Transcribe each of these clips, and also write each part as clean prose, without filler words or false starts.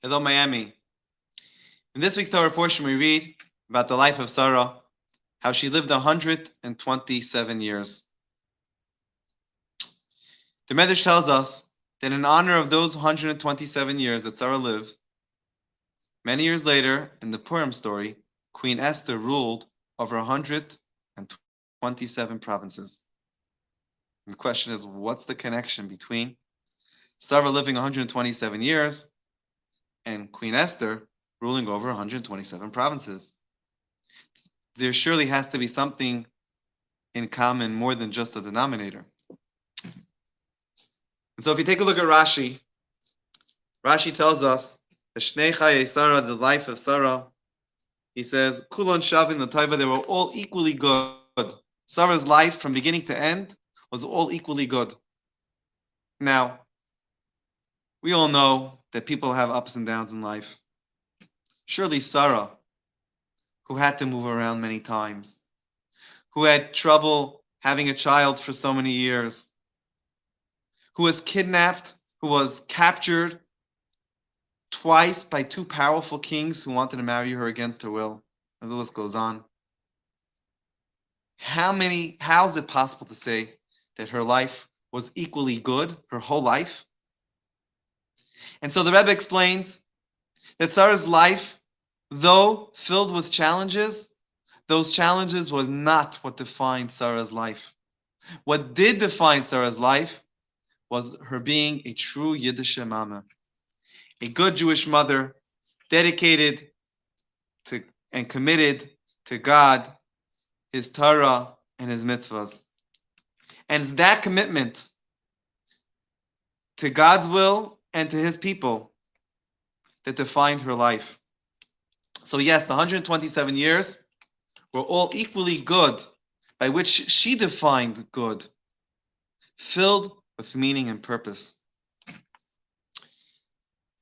Hello, Miami. In this week's Torah portion, we read about the life of Sarah, how she lived 127 years. The Medrash tells us that in honor of those 127 years that Sarah lived, many years later, in the Purim story, Queen Esther ruled over 127 provinces. And the question is, what's the connection between Sarah living 127 years and Queen Esther ruling over 127 provinces? There surely has to be something in common more than just a denominator. And so if you take a look at Rashi, Rashi tells us the Shnei Chayei Sarah, the life of Sarah, he says, Kulon Shavin L'Taiva, they were all equally good. Sarah's life from beginning to end was all equally good. Now, we all know that people have ups and downs in life. Surely Sarah, who had to move around many times, who had trouble having a child for so many years, who was kidnapped, who was captured twice by two powerful kings who wanted to marry her against her will, and the list goes on. How is it possible to say that her life was equally good, her whole life? And so the Rebbe explains that Sarah's life, though filled with challenges, those challenges were not what defined Sarah's life. What did define Sarah's life was her being a true Yiddish mama, a good Jewish mother, dedicated to and committed to God, His Torah, and His mitzvahs. And it's that commitment to God's will and to His people that defined her life. So yes, the 127 years were all equally good, by which she defined good, filled with meaning and purpose.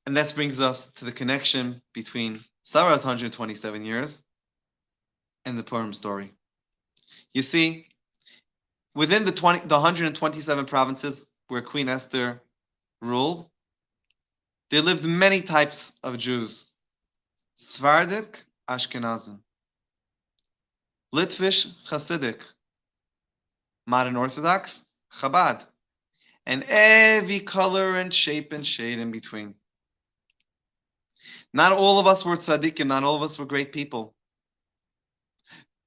And this brings us to the connection between Sarah's 127 years and the Purim story. You see, within the 127 provinces where Queen Esther ruled, there lived many types of Jews. Sephardic, Ashkenazim. Litvish, Hasidic. Modern Orthodox, Chabad. And every color and shape and shade in between. Not all of us were tzaddikim, not all of us were great people.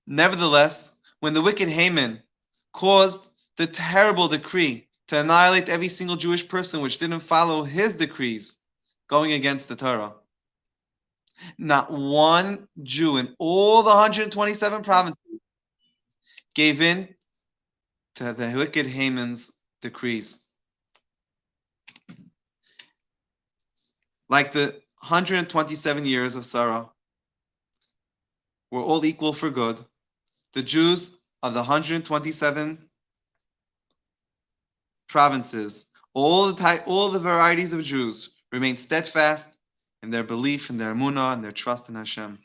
Nevertheless, when the wicked Haman caused the terrible decree to annihilate every single Jewish person which didn't follow his decrees going against the Torah, not one Jew in all the 127 provinces gave in to the wicked Haman's decrees. Like the 127 years of Sarah were all equal for good, the Jews of the 127 provinces, all the varieties of Jews, remained steadfast in their belief, in their emunah, and their trust in Hashem.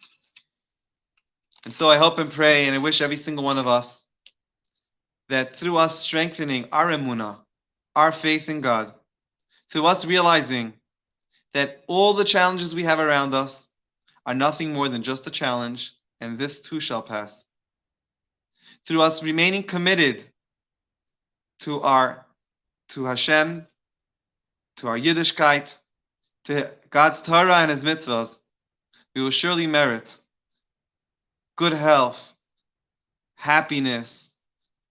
And so I hope and pray, and I wish every single one of us that through us strengthening our emunah, our faith in God, through us realizing that all the challenges we have around us are nothing more than just a challenge, and this too shall pass. Through us remaining committed to Hashem, to our Yiddishkeit, to God's Torah and His mitzvahs, we will surely merit good health, happiness,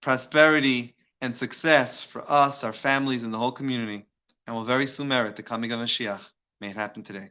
prosperity, and success for us, our families, and the whole community, and will very soon merit the coming of Mashiach. May it happen today.